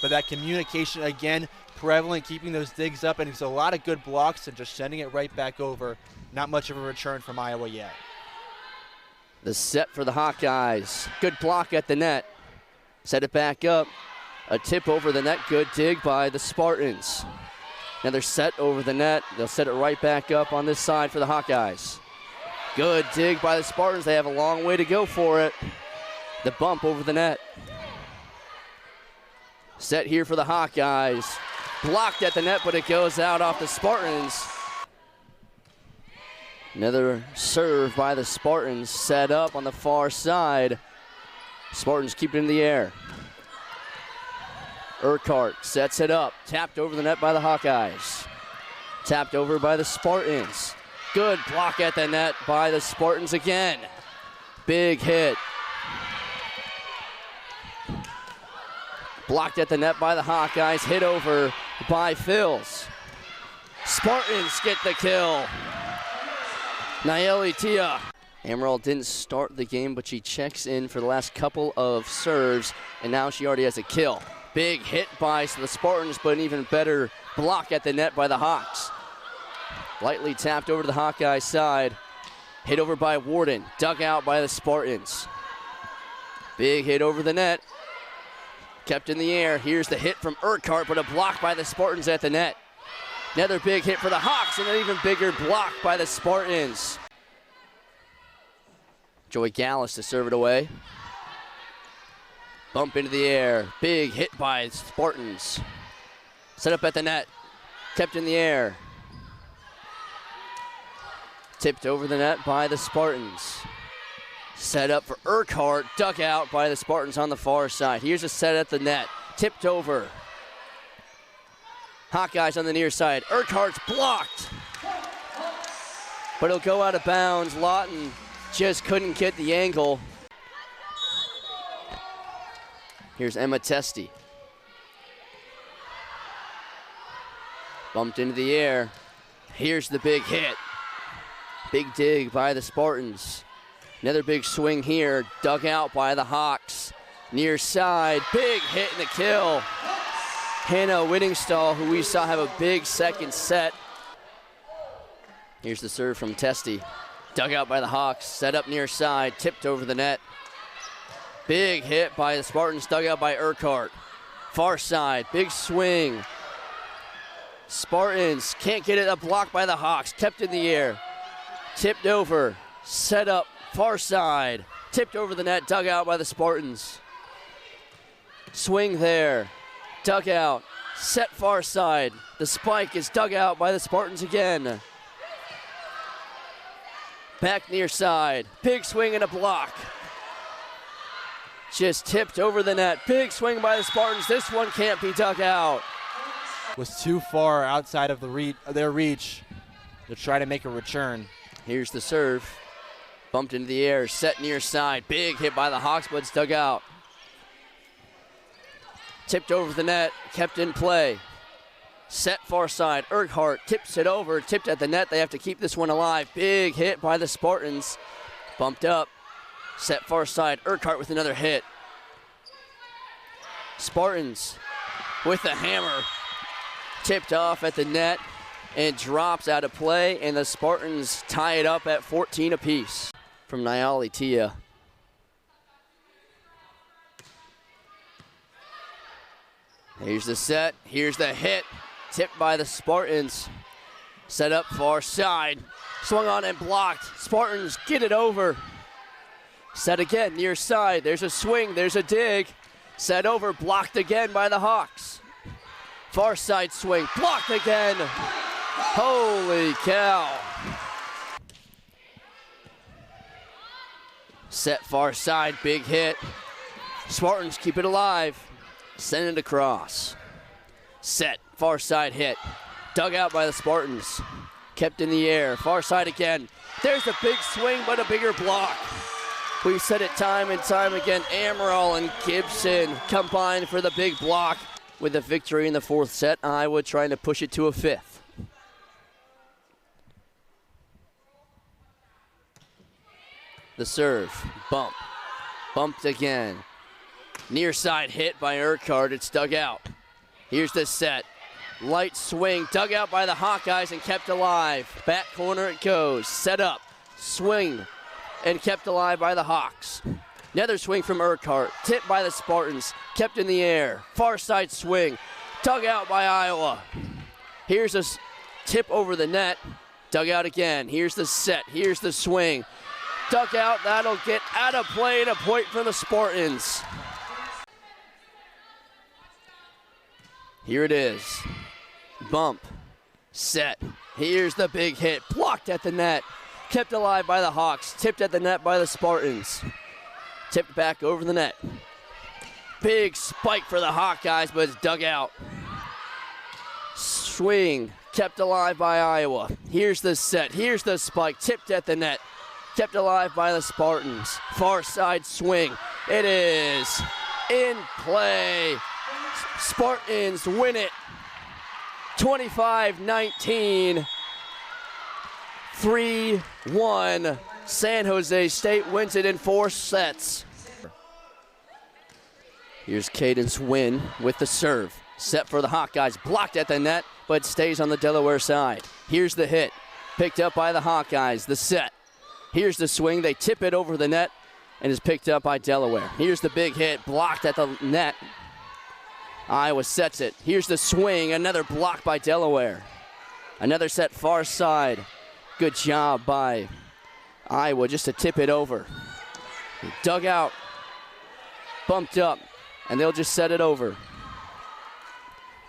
but that communication, again, prevalent, keeping those digs up, and it's a lot of good blocks and just sending it right back over. Not much of a return from Iowa yet. The set for the Hawkeyes. Good block at the net. Set it back up. A tip over the net. Good dig by the Spartans. Another set over the net. They'll set it right back up on this side for the Hawkeyes. Good dig by the Spartans. They have a long way to go for it. The bump over the net. Set here for the Hawkeyes. Blocked at the net, but it goes out off the Spartans. Another serve by the Spartans, set up on the far side. Spartans keep it in the air. Urquhart sets it up, tapped over the net by the Hawkeyes. Tapped over by the Spartans. Good block at the net by the Spartans again. Big hit. Blocked at the net by the Hawkeyes, hit over by Phils. Spartans get the kill. Nayeli Tia. Amaral didn't start the game, but she checks in for the last couple of serves, and now she already has a kill. Big hit by the Spartans, but an even better block at the net by the Hawks. Lightly tapped over to the Hawkeye side. Hit over by Warden, dug out by the Spartans. Big hit over the net. Kept in the air. Here's the hit from Urquhart, but a block by the Spartans at the net. Another big hit for the Hawks, and an even bigger block by the Spartans. Joy Gallus to serve it away. Bump into the air. Big hit by Spartans. Set up at the net. Kept in the air. Tipped over the net by the Spartans. Set up for Urquhart. Dug out by the Spartans on the far side. Here's a set at the net. Tipped over. Hawkeyes on the near side. Urquhart's blocked. But it'll go out of bounds. Lawton just couldn't get the angle. Here's Emma Testi. Bumped into the air. Here's the big hit. Big dig by the Spartans. Another big swing here. Dug out by the Hawks. Near side. Big hit and the kill. Hannah Whittingstall, who we saw have a big second set. Here's the serve from Testi. Dug out by the Hawks, set up near side, tipped over the net. Big hit by the Spartans, dug out by Urquhart. Far side, big swing. Spartans can't get it, a block by the Hawks, kept in the air. Tipped over, set up, far side. Tipped over the net, dug out by the Spartans. Swing there. Dug out, set far side. The spike is dug out by the Spartans again. Back near side, big swing and a block. Just tipped over the net, big swing by the Spartans. This one can't be dug out. Was too far outside of their reach to try to make a return. Here's the serve, bumped into the air, set near side. Big hit by the Hawks, but it's dug out. Tipped over the net, kept in play. Set far side, Urquhart tips it over, tipped at the net. They have to keep this one alive. Big hit by the Spartans. Bumped up, set far side, Urquhart with another hit. Spartans with the hammer. Tipped off at the net and drops out of play, and the Spartans tie it up at 14 apiece. From Nayeli Tia. Here's the set, here's the hit. Tipped by the Spartans. Set up far side. Swung on and blocked. Spartans get it over. Set again, near side. There's a swing, there's a dig. Set over, blocked again by the Hawks. Far side swing, blocked again. Holy cow. Set far side, big hit. Spartans keep it alive. Send it across. Set, far side hit. Dug out by the Spartans. Kept in the air, far side again. There's a big swing, but a bigger block. We've said it time and time again. Amaral and Gibson combined for the big block. With a victory in the fourth set, Iowa trying to push it to a fifth. The serve, bump. Bumped again. Near side hit by Urquhart, it's dug out. Here's the set. Light swing, dug out by the Hawkeyes and kept alive. Back corner it goes. Set up, swing, and kept alive by the Hawks. Another swing from Urquhart, tipped by the Spartans, kept in the air. Far side swing, dug out by Iowa. Here's a tip over the net, dug out again. Here's the set, here's the swing. Dug out, that'll get out of play and a point for the Spartans. Here it is. Bump, set. Here's the big hit, blocked at the net. Kept alive by the Hawks, tipped at the net by the Spartans. Tipped back over the net. Big spike for the Hawkeyes, but it's dug out. Swing, kept alive by Iowa. Here's the set, here's the spike, tipped at the net. Kept alive by the Spartans. Far side swing, it is in play. Spartans win it. 25-19, 3-1. San Jose State wins it in 4 sets. Here's Cadence Wynn with the serve. Set for the Hawkeyes, blocked at the net, but stays on the Delaware side. Here's the hit, picked up by the Hawkeyes, the set. Here's the swing, they tip it over the net, and is picked up by Delaware. Here's the big hit, blocked at the net. Iowa sets it. Here's the swing, another block by Delaware. Another set far side. Good job by Iowa just to tip it over. Dug out, bumped up, and they'll just set it over.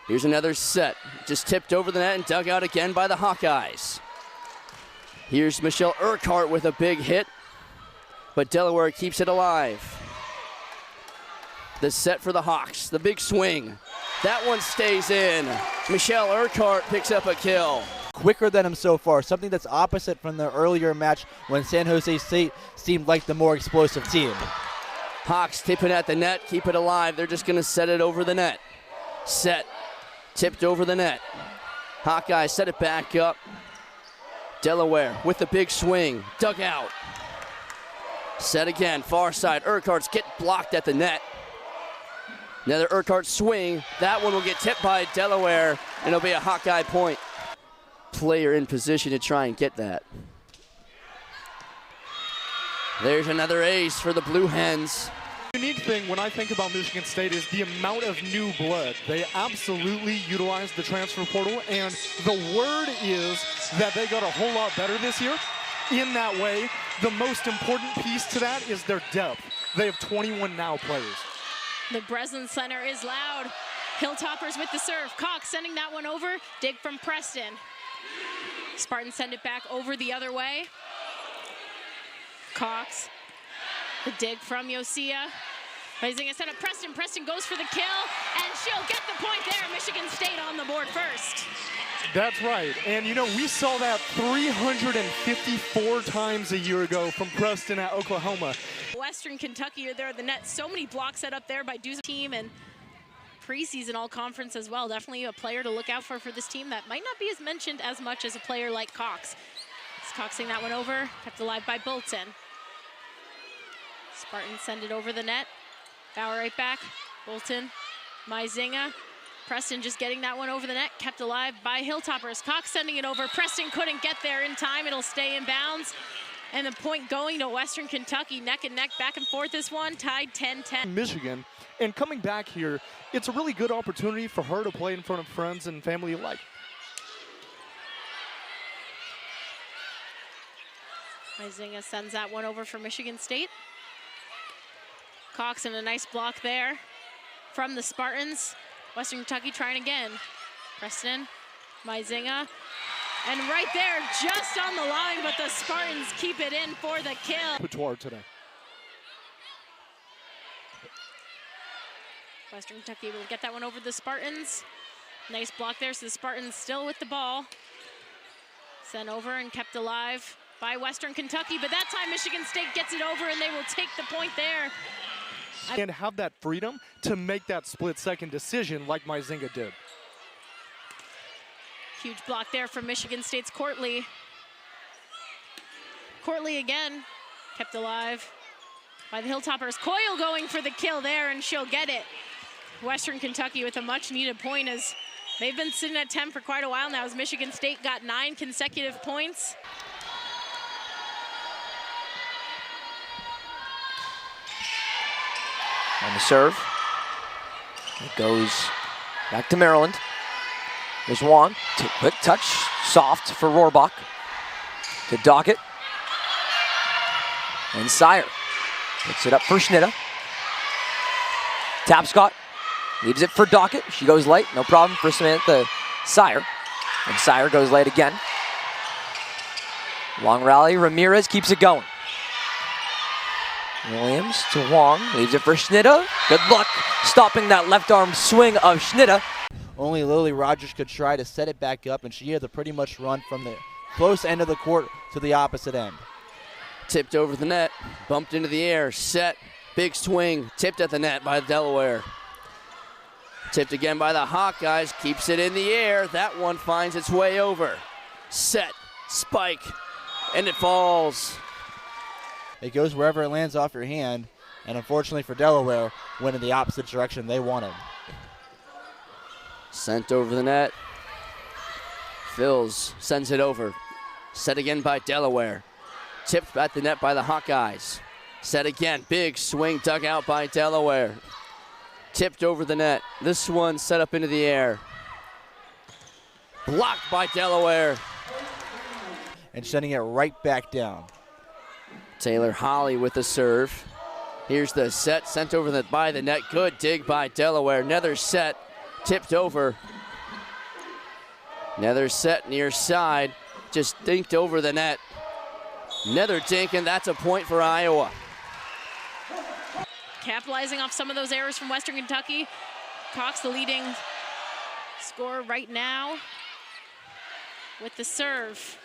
Here's another set. Just tipped over the net and dug out again by the Hawkeyes. Here's Michelle Urquhart with a big hit, but Delaware keeps it alive. The set for the Hawks, the big swing. That one stays in. Michelle Urquhart picks up a kill. Quicker than him so far, something that's opposite from the earlier match when San Jose State seemed like the more explosive team. Hawks tipping at the net, keep it alive. They're just gonna set it over the net. Set, tipped over the net. Hawkeyes set it back up. Delaware with the big swing, dug out. Set again, far side. Urquhart's get blocked at the net. Another Urquhart swing. That one will get tipped by Delaware, and it'll be a Hawkeye point. Player in position to try and get that. There's another ace for the Blue Hens. The unique thing when I think about Michigan State is the amount of new blood. They absolutely utilize the transfer portal, and the word is that they got a whole lot better this year. In that way, the most important piece to that is their depth. They have 21 now players. The Breslin Center is loud. Hilltoppers with the serve. Cox sending that one over. Dig from Preston. Spartans send it back over the other way. Cox. The dig from Yosia. Raising a set up Preston. Preston goes for the kill, and she'll get the point there. Michigan State on the board first. That's right. And, you know, we saw that 354 times a year ago from Preston at Oklahoma. Western Kentucky are there at the net. So many blocks set up there by Du's team, and preseason all-conference as well. Definitely a player to look out for this team that might not be as mentioned as much as a player like Cox. It's Coxing that one over, kept alive by Bolton. Spartans send it over the net. Bauer right back. Bolton, Maizinga. Preston just getting that one over the net, kept alive by Hilltoppers. Cox sending it over. Preston couldn't get there in time. It'll stay in bounds. And the point going to Western Kentucky, neck and neck, back and forth this one, tied 10-10. Michigan, and coming back here, it's a really good opportunity for her to play in front of friends and family alike. Maizinga sends that one over for Michigan State. Cox and a nice block there from the Spartans. Western Kentucky trying again. Preston, Maizinga, and right there, just on the line, but the Spartans keep it in for the kill. Couture today. Western Kentucky will get that one over the Spartans. Nice block there, so the Spartans still with the ball. Sent over and kept alive by Western Kentucky, but that time Michigan State gets it over and they will take the point there. And have that freedom to make that split-second decision like Maizinga did. Huge block there from Michigan State's Courtley. Courtley again, kept alive by the Hilltoppers. Coyle going for the kill there, and she'll get it. Western Kentucky with a much-needed point as they've been sitting at 10 for quite a while now as Michigan State got 9 consecutive points. On the serve. It goes back to Maryland. There's Wong. Quick touch. Soft for Rohrbach. To Dockett. And Sire. Picks it up for Schnitta. Tapscott. Leaves it for Dockett. She goes late. No problem for Samantha Sire. And Sire goes late again. Long rally. Ramirez keeps it going. Williams to Wong. Leaves it for Schnitta. Good luck stopping that left arm swing of Schnitta. Only Lily Rogers could try to set it back up, and she had to pretty much run from the close end of the court to the opposite end. Tipped over the net, bumped into the air, set, big swing, tipped at the net by Delaware. Tipped again by the Hawkeyes, keeps it in the air. That one finds its way over. Set, spike, and it falls. It goes wherever it lands off your hand, and unfortunately for Delaware, went in the opposite direction they wanted. Sent over the net. Phils sends it over. Set again by Delaware. Tipped at the net by the Hawkeyes. Set again, big swing dug out by Delaware. Tipped over the net. This one set up into the air. Blocked by Delaware. And sending it right back down. Taylor Holly with the serve. Here's the set, sent over by the net. Good dig by Delaware. Another set, tipped over. Another set near side, just dinked over the net. Another dink, and that's a point for Iowa. Capitalizing off some of those errors from Western Kentucky. Cox, the leading scorer right now with the serve.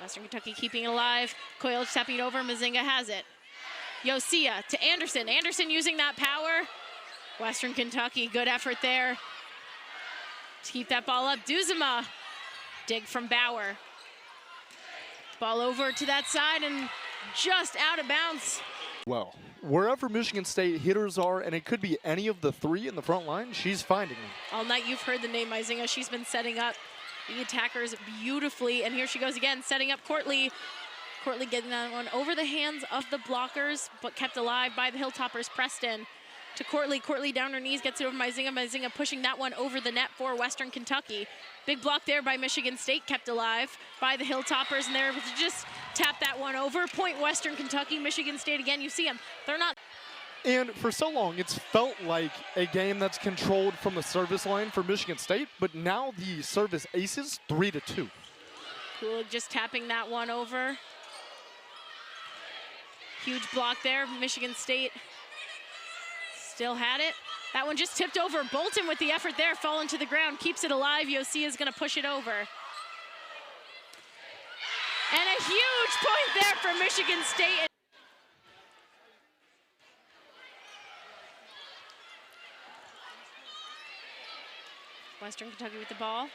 Western Kentucky keeping it alive. Coyle tapping it over. Mazinga has it. Yosia to Anderson. Anderson using that power. Western Kentucky, good effort there to keep that ball up. Duzema, dig from Bauer. Ball over to that side and just out of bounds. Well, wherever Michigan State hitters are, and it could be any of the three in the front line, she's finding them. All night you've heard the name Mazinga. She's been setting up the attackers beautifully, and here she goes again, setting up Courtly. Courtly getting that one over the hands of the blockers, but kept alive by the Hilltoppers. Preston to Courtly. Courtly down her knees, gets it over Mazinga. Mazinga pushing that one over the net for Western Kentucky. Big block there by Michigan State, kept alive by the Hilltoppers, and they're able to just tap that one over. Point Western Kentucky. Michigan State again, you see them. They're not. And for so long, it's felt like a game that's controlled from the service line for Michigan State, but now the service aces 3-2. Kulig just tapping that one over. Huge block there. Michigan State still had it. That one just tipped over. Bolton with the effort there, falling to the ground, keeps it alive. Yosia is going to push it over. And a huge point there for Michigan State. Western Kentucky with the ball.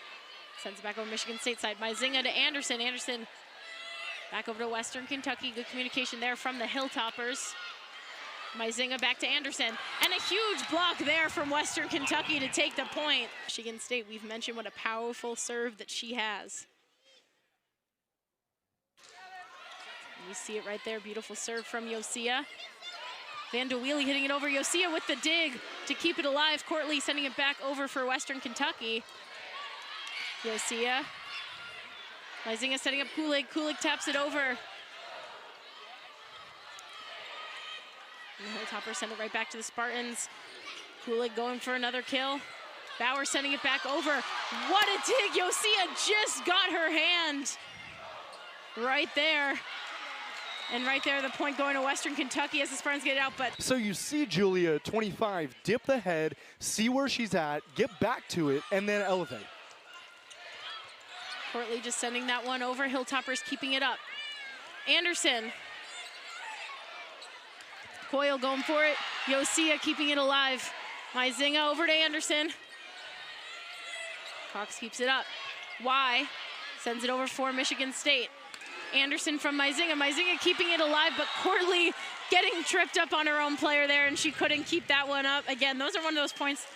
Sends it back over Michigan State side. Mazinga to Anderson. Anderson back over to Western Kentucky. Good communication there from the Hilltoppers. Mazinga back to Anderson. And a huge block there from Western Kentucky to take the point. Michigan State, we've mentioned what a powerful serve that she has. You see it right there. Beautiful serve from Yosia. Van de Wheelie hitting it over. Yosia with the dig to keep it alive. Courtly sending it back over for Western Kentucky. Yosia. Mazinga setting up Kulig. Kulig taps it over. And the Hilltoppers send it right back to the Spartans. Kulig going for another kill. Bauer sending it back over. What a dig. Yosia just got her hand right there. And right there, the point going to Western Kentucky as the Spartans get it out. But so you see Julia, 25, dip the head, see where she's at, get back to it, and then elevate. Courtly just sending that one over. Hilltoppers keeping it up. Anderson. Coyle going for it. Yosia keeping it alive. Mazinga over to Anderson. Cox keeps it up. Y sends it over for Michigan State. Anderson from Maizinga. Maizinga keeping it alive, but Courtly getting tripped up on her own player there, and she couldn't keep that one up. Again, those are one of those points